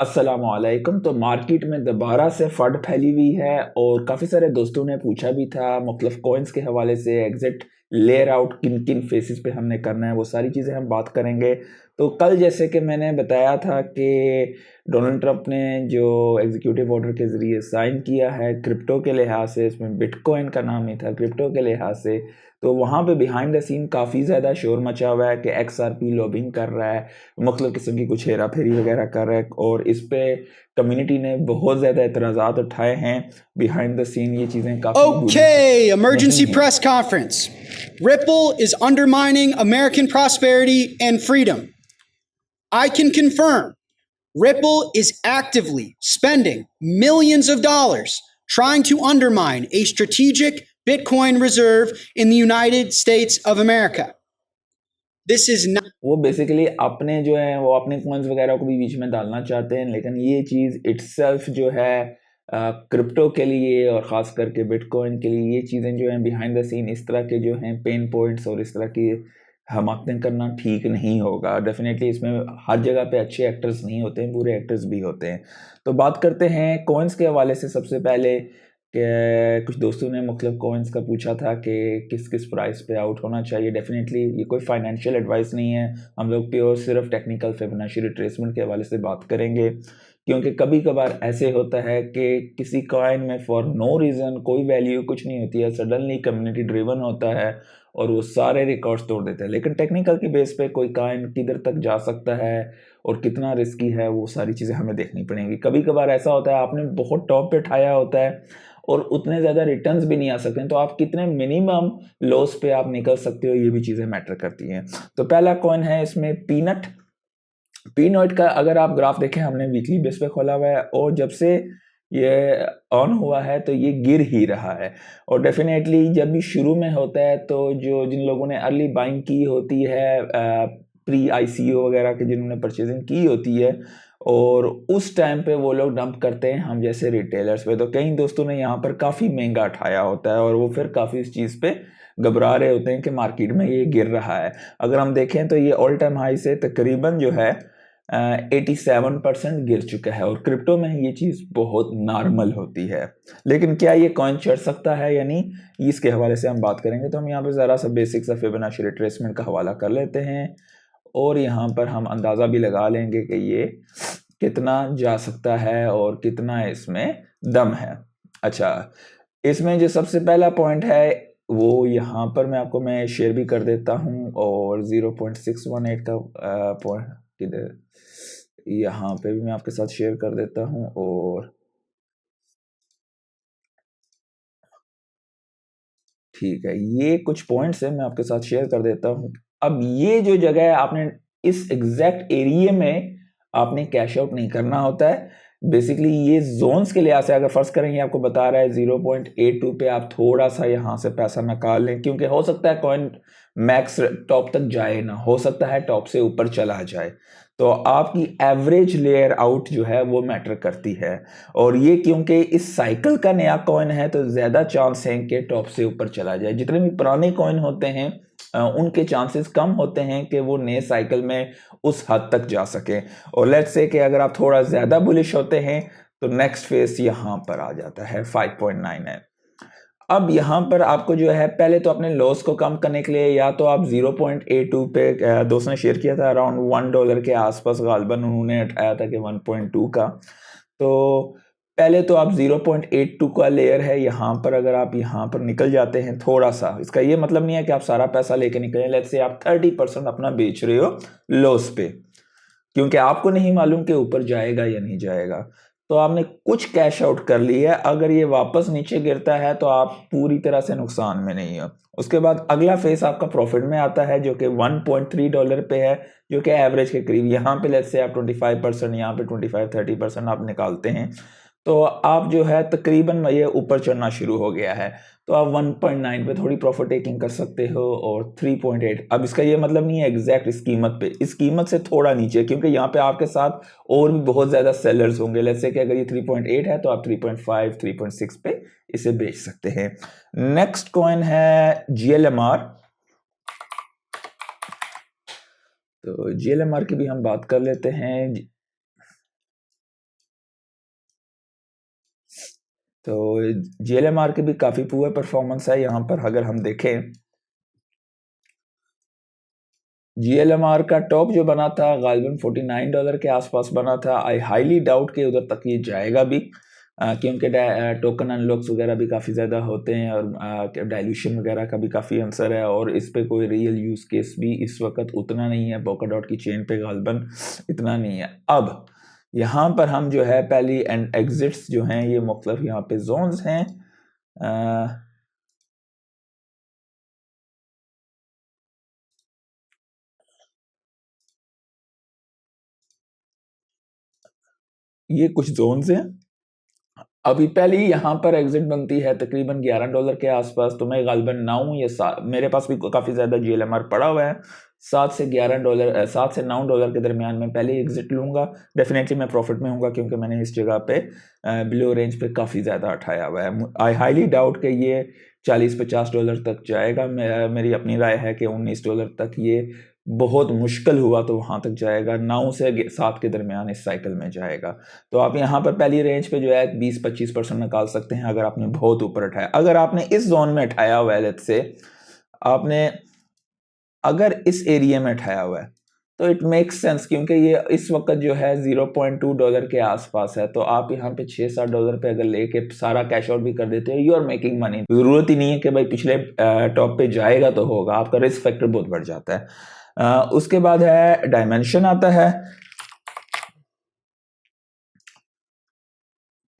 अस्सलामुअलैकुम। तो मार्केट में दोबारा से फट फैली हुई है और काफ़ी सारे दोस्तों ने पूछा भी था मुख्तलिफ कॉइन्स के हवाले से एग्जिट लेयर आउट किन किन फेसेस पे हमने करना है, वो सारी चीज़ें हम बात करेंगे। तो कल जैसे कि मैंने बताया था कि डोनाल्ड ट्रंप ने जो एग्जीक्यूटिव ऑर्डर के ज़रिए साइन किया है क्रिप्टो के लिहाज से, इसमें बिटकॉइन का नाम ही था क्रिप्टो के लिहाज से, तो वहाँ पे बिहाइंड द सीन काफ़ी ज़्यादा शोर मचा हुआ है कि XRP लॉबिंग कर रहा है, मुख्तलिफ किस्म की कुछ हेरा फेरी वगैरह कर रहा है और इस पे कम्युनिटी ने बहुत ज़्यादा एतराज़ात उठाए हैं। बिहाइंड द सीन ये चीज़ें काफ़ी Okay, emergency press conference. Ripple is undermining American prosperity and freedom. I can confirm Ripple is actively spending millions of dollars trying to undermine a strategic Bitcoin reserve in the United States of America. This is not. वो basically अपने जो है वो अपने coins वगैरह को भी बीच में डालना चाहते हैं, लेकिन ये चीज़ इट्सेल्फ जो है क्रिप्टो के लिए और ख़ास करके बिटकॉइन के लिए ये चीज़ें जो हैं बिहाइंड द सीन इस तरह के जो हैं पेन पॉइंट्स और इस तरह की हमाकतें करना ठीक नहीं होगा। डेफिनेटली इसमें हर जगह पे अच्छे एक्टर्स नहीं होते हैं, बुरे एक्टर्स भी होते हैं। तो बात करते हैं कॉइन्स के हवाले से। सबसे पहले कि कुछ दोस्तों ने मुख्तलिफ कॉइन्स का पूछा था कि किस किस प्राइस पे आउट होना चाहिए। डेफिनेटली ये कोई फाइनेंशियल एडवाइस नहीं है, हम लोग प्योर सिर्फ टेक्निकल फिबोनाची रिट्रेसमेंट के हवाले से बात करेंगे, क्योंकि कभी कभार ऐसे होता है कि किसी कॉइन में फॉर नो रीज़न कोई वैल्यू कुछ नहीं होती है, सडनली कम्युनिटी ड्रिवन होता है और वो सारे रिकॉर्ड्स तोड़ देते हैं। लेकिन टेक्निकल की बेस पे कोई कॉइन किधर तक जा सकता है और कितना रिस्की है, वो सारी चीज़ें हमें देखनी पड़ेंगी। कभी कभार ऐसा होता है आपने बहुत टॉप पे उठाया होता है और उतने ज़्यादा रिटर्न्स भी नहीं आ सकते हैं, तो आप कितने मिनिमम लॉस पे आप निकल सकते हो, ये भी चीज़ें मैटर करती हैं। तो पहला कॉइन है इसमें पीनट। पीनट का अगर आप ग्राफ देखें, हमने वीकली बेस पे खोला हुआ है और जब से ये ऑन हुआ है तो ये गिर ही रहा है। और डेफिनेटली जब भी शुरू में होता है तो जो जिन लोगों ने अर्ली बाइंग की होती है, प्री ICO वगैरह के जिन्होंने परचेजिंग की होती है, और उस टाइम पे वो लोग डंप करते हैं हम जैसे रिटेलर्स पे। तो कई दोस्तों ने यहाँ पर काफ़ी महंगा उठाया होता है और वो फिर काफ़ी इस चीज़ पे घबरा रहे होते हैं कि मार्केट में ये गिर रहा है। अगर हम देखें तो ये ऑल टाइम हाई से तकरीबन जो है 87% गिर चुका है और क्रिप्टो में ये चीज़ बहुत नॉर्मल होती है। लेकिन क्या ये कॉइन चढ़ सकता है या नहीं, इसके हवाले से हम बात करेंगे। तो हम यहाँ पे ज़रा सा बेसिक सा फिबोनाची रिट्रेसमेंट का हवाला कर लेते हैं और यहाँ पर हम अंदाज़ा भी लगा लेंगे कि ये कितना जा सकता है और कितना इसमें दम है। अच्छा, इसमें जो सबसे पहला पॉइंट है वो यहाँ पर मैं शेयर भी कर देता हूँ, और 0.618 का पॉइंट किधर, यहाँ पे भी मैं आपके साथ शेयर कर देता हूँ। और ठीक है, ये कुछ पॉइंट्स हैं मैं आपके साथ शेयर कर देता हूँ। अब ये जो जगह है, आपने इस एग्जैक्ट एरिया में आपने कैश आउट नहीं करना होता है। बेसिकली ये जोन्स के लिहाज से अगर फर्स्ट करेंगे, आपको बता रहा है 0.82 पे आप थोड़ा सा यहाँ से पैसा निकाल लें, क्योंकि हो सकता है कॉइन मैक्स टॉप तक जाए ना, हो सकता है टॉप से ऊपर चला जाए। तो आपकी एवरेज लेयर आउट जो है वो मैटर करती है, और ये क्योंकि इस साइकिल का नया कॉइन है तो ज़्यादा चांस है कि टॉप से ऊपर चला जाए। जितने भी पुराने कॉइन होते हैं उनके चांसेस कम होते हैं कि वो नए साइकिल में उस हद तक जा सके। और लेट्स से कि अगर आप थोड़ा ज़्यादा बुलिश होते हैं तो नेक्स्ट फेस यहाँ पर आ जाता है 5.9 है। अब यहाँ पर आपको जो है पहले तो अपने लॉस को कम करने के लिए या तो आप 0.82 पे, दोस्त ने शेयर किया था अराउंड $1 के आसपास, गालबन उन्होंने उठाया था कि 1.2 का। तो पहले तो आप 0.82 का लेयर है यहाँ पर, अगर आप यहाँ पर निकल जाते हैं थोड़ा सा, इसका ये मतलब नहीं है कि आप सारा पैसा लेके निकलें। लेट्स से आप 30% अपना बेच रहे हो लॉस पे, क्योंकि आपको नहीं मालूम कि ऊपर जाएगा या नहीं जाएगा, तो आपने कुछ कैश आउट कर लिया है। अगर ये वापस नीचे गिरता है तो आप पूरी तरह से नुकसान में नहीं हो। उसके बाद अगला फेस आपका प्रॉफिट में आता है जो कि $1.3 पे है, जो कि एवरेज के करीब। यहाँ पे लेट्स से आप 25%, यहाँ पे 25-30% आप निकालते हैं, तो आप जो है तकरीबन ये ऊपर चढ़ना शुरू हो गया है। तो आप 1.9 पे थोड़ी प्रॉफिट टेकिंग कर सकते हो, और 3.8, अब इसका ये मतलब नहीं है एग्जैक्ट इस कीमत पे, इस कीमत से थोड़ा नीचे, क्योंकि यहाँ पे आपके साथ और भी बहुत ज़्यादा सेलर्स होंगे। लेट्स से कि अगर ये 3.8 है तो आप 3.5, 3.6 पे इसे बेच सकते हैं। नेक्स्ट कॉइन है GLMR। तो GLMR की भी हम बात कर लेते हैं। तो GLMR की भी काफ़ी पुअर परफॉर्मेंस है यहाँ पर। अगर हम देखें GLMR का टॉप जो बना था गालिबन $49 के आसपास बना था। आई हाईली डाउट कि उधर तक ये जाएगा भी, क्योंकि टोकन अनलॉक्स वगैरह भी काफ़ी ज़्यादा होते हैं और डाइल्यूशन वगैरह का भी काफ़ी आंसर है, और इस पे कोई रियल यूज़ केस भी इस वक्त उतना नहीं है। पोकाडॉट की चेन पे गालिबन इतना नहीं है। अब यहाँ पर हम जो है पहली एंड एग्जिट्स जो हैं ये मुख्तलिफ यहाँ पे जोन्स हैं। ये कुछ जोन्स हैं। अभी पहली यहाँ पर एग्जिट बनती है तकरीबन $11 के आसपास, तो मैं गालिबन 9 या मेरे पास भी काफ़ी ज़्यादा GLMR पड़ा हुआ है, $7 से $9 के दरमियान में पहले एग्जिट लूँगा। डेफिनेटली मैं प्रॉफिट में हूँगा क्योंकि मैंने इस जगह पे बिलो रेंज पे काफ़ी ज़्यादा उठाया हुआ है। आई हाईली डाउट कि ये $40-50 तक जाएगा। मेरी अपनी राय है कि $19 तक ये बहुत मुश्किल हुआ तो वहाँ तक जाएगा। 9 से 7 के दरमियान इस साइकिल में जाएगा। तो आप यहाँ पर पहली रेंज पे जो है 20-25% निकाल सकते हैं अगर आपने बहुत ऊपर उठाया। अगर आपने इस जोन में उठाया हुआ है, लेट्स से आपने अगर इस एरिया में उठाया हुआ है तो इट मेक्स सेंस, क्योंकि ये इस वक्त जो है $0.2 के आसपास है। तो आप यहाँ पे $6-7 पे अगर लेके सारा कैश आउट भी कर देते हो, यू आर मेकिंग मनी। जरूरत ही नहीं है कि भाई पिछले टॉप पे जाएगा तो होगा, आपका रिस्क फैक्टर बहुत बढ़ जाता है। उसके बाद है डायमेंशन आता है।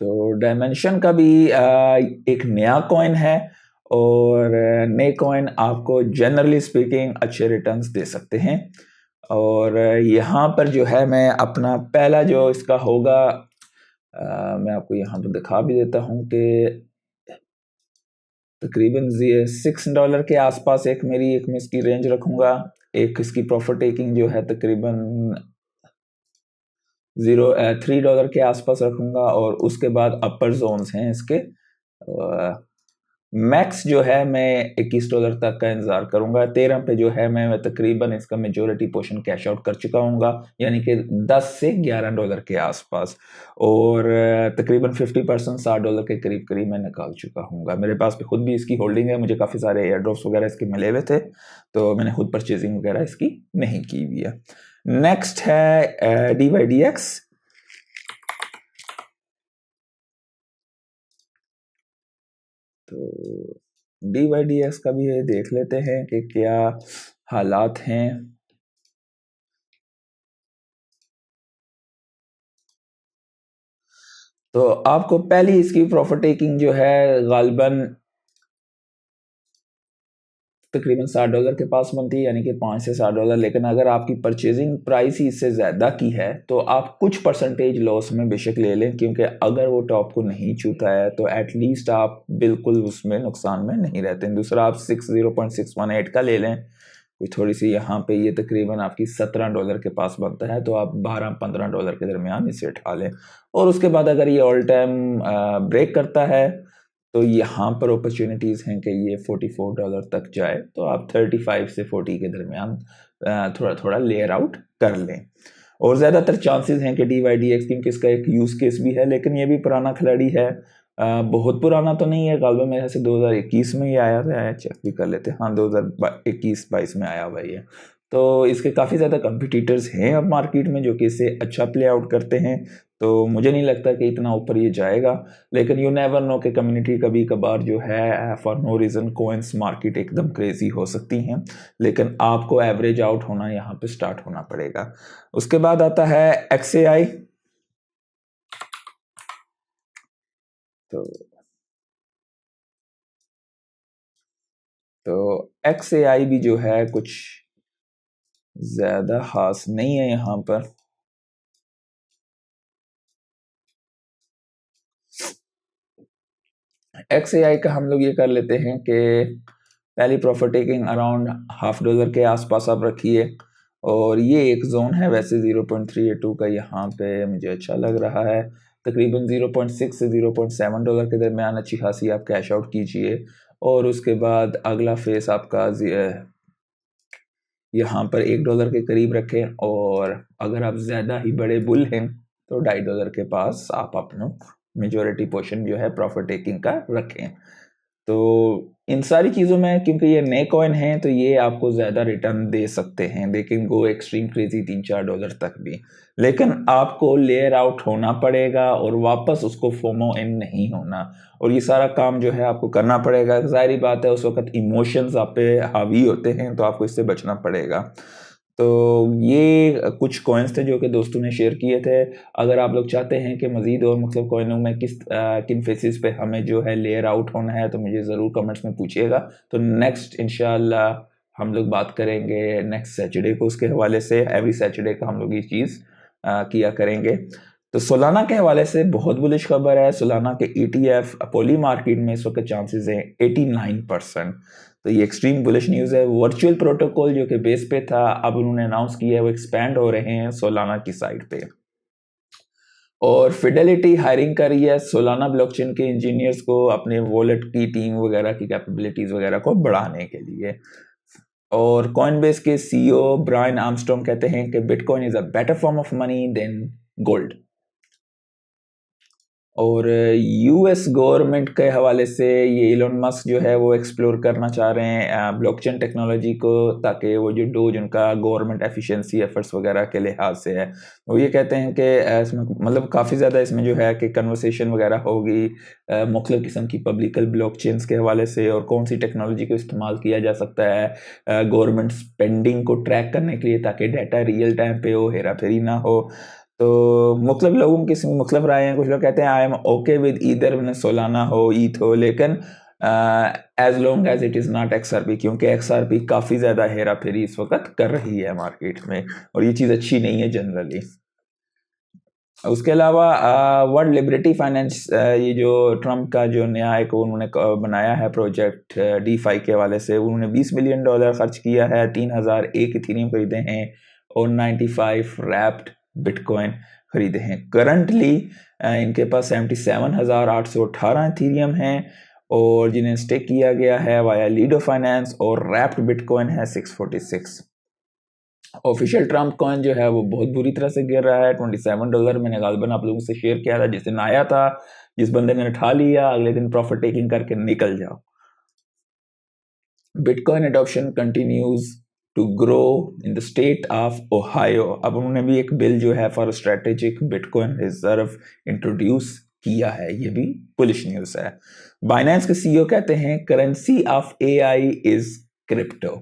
तो डायमेंशन का भी एक नया कॉइन है, और नए कॉइन आपको जनरली स्पीकिंग अच्छे रिटर्न्स दे सकते हैं। और यहाँ पर जो है मैं अपना पहला जो इसका होगा, मैं आपको यहाँ पर दिखा भी देता हूँ कि तकरीबन $6 के आसपास एक मैं इसकी रेंज रखूँगा। एक इसकी प्रॉफिट टेकिंग जो है तकरीबन $3 के आसपास रखूँगा, और उसके बाद अपर जोन्स हैं इसके। मैक्स जो है मैं $21 तक का इंतजार करूंगा। 13 पे जो है मैं तकरीबन इसका मेजोरिटी पोर्शन कैश आउट कर चुका हूँगा, यानी कि $10 से $11 के आसपास, और तकरीबन 50% $60 के करीब करीब मैं निकाल चुका हूँगा। मेरे पास भी खुद भी इसकी होल्डिंग है, मुझे काफ़ी सारे एयर ड्रॉप्स वगैरह इसके मिले हुए थे, तो मैंने खुद परचेजिंग वगैरह इसकी नहीं की हुई है। नेक्स्ट है DYDX। तो DYDX का भी ये देख लेते हैं कि क्या हालात हैं। तो आपको पहली इसकी प्रॉफिट टेकिंग जो है गालिबन तकरीबन $60 के पास बनती है, यानी कि $5 से $7। लेकिन अगर आपकी परचेजिंग प्राइस ही इससे ज़्यादा की है तो आप कुछ परसेंटेज लॉस में बेशक ले लें, क्योंकि अगर वो टॉप को नहीं छूता है तो एटलीस्ट आप बिल्कुल उसमें नुकसान में नहीं रहते। दूसरा आप 0.618 का ले लें, कोई थोड़ी सी यहाँ पे ये तकरीबन आपकी $17 के पास बनता है, तो आप $12-15 के दरमियान इसे उठा लें। और उसके बाद अगर ये ऑल टाइम ब्रेक करता है तो यहाँ पर अपॉर्चुनिटीज़ हैं कि ये $44 तक जाए, तो आप 35 से 40 के दरमियान थोड़ा थोड़ा लेयर आउट कर लें। और ज़्यादातर चांसेस हैं कि DYDX, क्योंकि इसका एक यूज़ केस भी है, लेकिन ये भी पुराना खिलाड़ी है। बहुत पुराना तो नहीं है, गालिबन मेरे से 2021 में ही आया था, चेक भी कर लेते हैं। हाँ, 2021-22 में आया हुआ है। तो इसके काफ़ी ज़्यादा कंपिटिटर्स हैं अब मार्केट में जो कि इसे अच्छा प्ले आउट करते हैं, तो मुझे नहीं लगता कि इतना ऊपर ये जाएगा। लेकिन यू नेवर नो कि कम्युनिटी कभी कभार जो है for no reason coins market एकदम क्रेजी हो सकती हैं, लेकिन आपको एवरेज आउट होना यहाँ पे स्टार्ट होना पड़ेगा। उसके बाद आता है XAI। तो XAI भी जो है कुछ ज़्यादा खास नहीं है यहाँ पर। XAI का हम लोग ये कर लेते हैं कि पहली प्रॉफिट टेकिंग अराउंड $0.5 के आसपास आप रखिए, और ये एक जोन है वैसे 0.382 का यहाँ पे मुझे अच्छा लग रहा है। तकरीबन 0.6 से $0.7 के दरमियान अच्छी खासी आप कैश आउट कीजिए, और उसके बाद अगला फेस आपका यहाँ पर $1 के करीब रखें, और अगर आप ज़्यादा ही बड़े बुल हैं तो $2.5 के पास आप अपना मेजॉरिटी पोर्शन जो है प्रॉफिट टेकिंग का रखें। तो इन सारी चीज़ों में क्योंकि ये नए कॉइन हैं तो ये आपको ज़्यादा रिटर्न दे सकते हैं, they can go extreme crazy $3-4 तक भी, लेकिन आपको लेयर आउट होना पड़ेगा और वापस उसको फोमो इन नहीं होना, और ये सारा काम जो है आपको करना पड़ेगा। ज़ाहिर बात है उस वक्त इमोशंस आप पे हावी होते हैं तो आपको इससे बचना पड़ेगा। तो ये कुछ कॉइन्स थे जो कि दोस्तों ने शेयर किए थे। अगर आप लोग चाहते हैं कि मज़ीद और मुख्तलिफ कॉइनों में किन फेसिस पे हमें जो है लेयर आउट होना है तो मुझे ज़रूर कमेंट्स में पूछिएगा। तो नेक्स्ट इंशाल्लाह हम लोग बात करेंगे नेक्स्ट सैटरडे को उसके हवाले से। एवरी सैटरडे का हम लोग ये चीज़ किया करेंगे। तो सोलाना के हवाले से बहुत बुलिश खबर है। सोलाना के ETF पोली मार्केट में इस वक्त चांसेस हैं 89%। तो ये एक्सट्रीम बुलिश न्यूज़ है। वर्चुअल प्रोटोकॉल जो कि बेस पे था अब उन्होंने अनाउंस किया है वो एक्सपैंड हो रहे हैं सोलाना की साइड पे। और फिडेलिटी हायरिंग कर रही है सोलाना ब्लॉकचेन के इंजीनियर्स को अपने वॉलेट की टीम वगैरह की कैपेबिलिटीज़ वगैरह को बढ़ाने के लिए। और कॉइनबेस के CEO ब्रायन आर्मस्ट्रॉन्ग कहते हैं कि bitcoin is a better form of money than gold. और US गवर्नमेंट के हवाले से ये इलोन मस्क जो है वो एक्सप्लोर करना चाह रहे हैं ब्लॉकचेन टेक्नोलॉजी को, ताकि वो जो डोज उनका गवर्नमेंट एफिशिएंसी एफर्ट्स वगैरह के लिहाज से है, वो ये कहते हैं कि इसमें मतलब काफ़ी ज़्यादा इसमें जो है कि कन्वर्सेशन वगैरह होगी मुख्तलिफ किस्म की पब्लिकल ब्लॉकचेन्स के हवाले से, और कौन सी टेक्नोलॉजी को इस्तेमाल किया जा सकता है गवर्नमेंट स्पेंडिंग को ट्रैक करने के लिए, ताकि डाटा रियल टाइम पे हो, हेरा फेरी ना हो। तो मुख्तलिफ लोगों की मुख्तलिफ राय हैं। कुछ लोग कहते हैं I am okay with either Solana हो ईथ हो, लेकिन as long as it is not XRP, क्योंकि XRP काफ़ी ज़्यादा हेरा फेरी इस वक्त कर रही है मार्केट में और ये चीज़ अच्छी नहीं है जनरली। उसके अलावा वर्ल्ड लिबर्टी फाइनेंस, ये जो ट्रम्प का जो नया एक उन्होंने बनाया है प्रोजेक्ट DeFi के हवाले से, उन्होंने $20 मिलियन खर्च किया है, 3001 इथेरियम खरीदे हैं और 95 रैप्ड बिटकॉइन खरीदे हैं। करंटली इनके पास 77,818 इथेरियम हैं और जिन्हें स्टेक किया गया है वाया लीडो फाइनेंस, और रैप्ड बिटकॉइन है 646। ऑफिशियल ट्रम्प कॉइन जो है वो बहुत बुरी तरह से गिर रहा है, $27। मैंने गालिबन आप लोगों से शेयर किया था, जिस दिन आया था, जिस बंदे ने उठा लिया अगले दिन प्रॉफिट टेकिंग करके निकल जाओ। Bitcoin adoption continues to grow in the state of Ohio. अब उन्होंने भी एक बिल जो है for strategic bitcoin reserve introduce किया है, ये भी पुलिश न्यूज़ है। बाइनेंस के CEO कहते हैं currency of AI is crypto.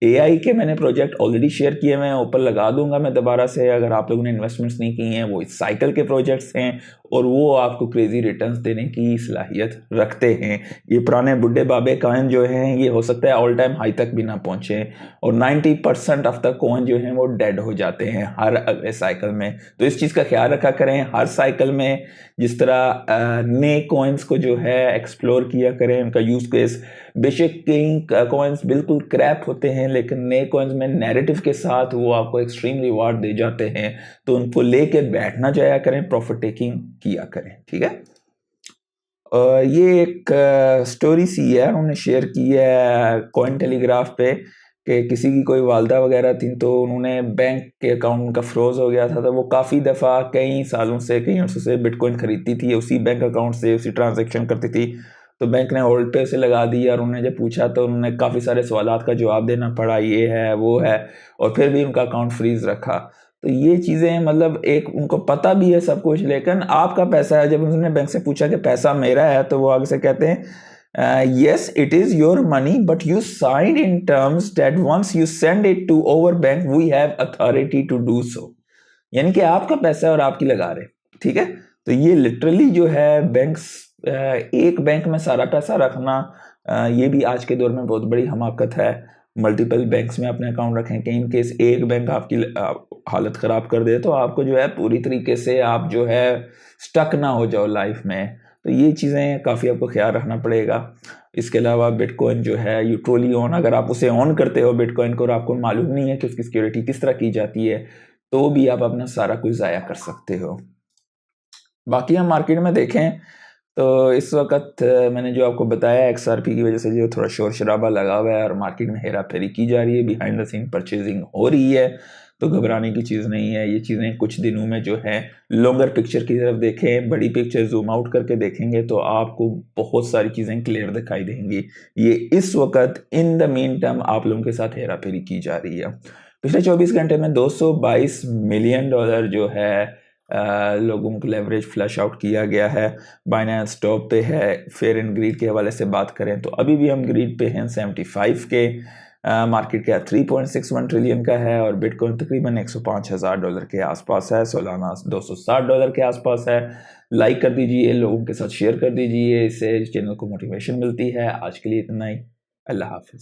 AI के मैंने प्रोजेक्ट ऑलरेडी शेयर किए, मैं ऊपर लगा दूंगा मैं दोबारा से, अगर आप लोगों ने इन्वेस्टमेंट्स नहीं की हैं। वो इस साइकिल के प्रोजेक्ट्स हैं और वो आपको क्रेजी रिटर्न्स देने की सलाहियत रखते हैं। ये पुराने बुढ़े बाबे कॉइन जो हैं ये हो सकता है ऑल टाइम हाई तक भी ना पहुंचे, और 90% ऑफ द कॉइन जो हैं वो डेड हो जाते हैं हर अगले साइकिल में। तो इस चीज़ का ख्याल रखा करें हर साइकिल में, जिस तरह नए कॉइन्स को जो है एक्सप्लोर किया करें, उनका यूज केस। बेशक कई कॉइन्स बिल्कुल क्रैप होते हैं, लेकिन नए कॉइन्स में नैरेटिव के साथ वो आपको एक्सट्रीम रिवार्ड दे जाते हैं, तो उनको लेके बैठना जाया करें, प्रॉफिट टेकिंग किया करें, ठीक है। ये एक स्टोरी सी है उन्होंने शेयर की है कॉइन टेलीग्राफ पे, कि किसी की कोई वालदा वगैरह थी तो उन्होंने बैंक के अकाउंट उनका फ्रोज हो गया था, तो वो काफ़ी दफ़ा कई सालों से कई अर्सों से बिटकॉइन खरीदती थी, उसी बैंक अकाउंट से उसी ट्रांजैक्शन करती थी। तो बैंक ने होल्ड पे उसे लगा दिया और उन्होंने जब पूछा तो उन्होंने काफ़ी सारे सवालात का जवाब देना पड़ा, ये है वो है, और फिर भी उनका अकाउंट फ्रीज रखा। तो ये चीज़ें मतलब एक उनको पता भी है सब कुछ, लेकिन आपका पैसा है। जब उन्होंने बैंक से पूछा कि पैसा मेरा है, तो वो आगे से कहते हैं yes it is your money but you signed in terms that once you send it to our bank we have authority to do so। यानी कि आपका पैसा है और आपकी लगा रहे, ठीक है। तो ये लिटरली जो है बैंक्स, एक बैंक में सारा पैसा रखना, ये भी आज के दौर में बहुत बड़ी हमाकत है। मल्टीपल बैंक्स में अपने अकाउंट रखें कि इन केस एक बैंक आपकी हालत ख़राब कर दे तो आपको जो है पूरी तरीके से आप जो है स्टक ना हो जाओ लाइफ में। तो ये चीज़ें काफ़ी आपको ख्याल रखना पड़ेगा। इसके अलावा बिटकॉइन जो है यू ट्रूली ओन, अगर आप उसे ऑन करते हो बिटकॉइन को और आपको मालूम नहीं है कि उसकी सिक्योरिटी किस तरह की जाती है, तो भी आप अपना सारा कुछ ज़ाया कर सकते हो। बाकी हम मार्केट में देखें तो इस वक्त मैंने जो आपको बताया XRP की वजह से जो थोड़ा शोर शराबा लगा हुआ है और मार्केट में हेरा फेरी की जा रही है, बिहाइंड द सीन परचेजिंग हो रही है। तो घबराने की चीज़ नहीं है। ये चीज़ें कुछ दिनों में जो है लॉन्गर पिक्चर की तरफ देखें, बड़ी पिक्चर जूम आउट करके देखेंगे तो आपको बहुत सारी चीज़ें क्लियर दिखाई देंगी। ये इस वक्त इन द मीन टर्म आप लोगों के साथ हेरा फेरी की जा रही है। पिछले 24 घंटे में $222 मिलियन जो है लोगों को लेवरेज फ्लश आउट किया गया है। बाइनेंस टॉप पे है। फेयर एंड ग्रीड के हवाले से बात करें तो अभी भी हम ग्रीड पे हैं 75 के। मार्केट कैप 3.61 ट्रिलियन का है और बिटकॉइन तकरीबन $105,000 के आसपास है। सोलाना $260 के आसपास है। लाइक कर दीजिए, लोगों के साथ शेयर कर दीजिए, इससे चैनल को मोटिवेशन मिलती है। आज के लिए इतना ही। अल्लाह हाफिज़।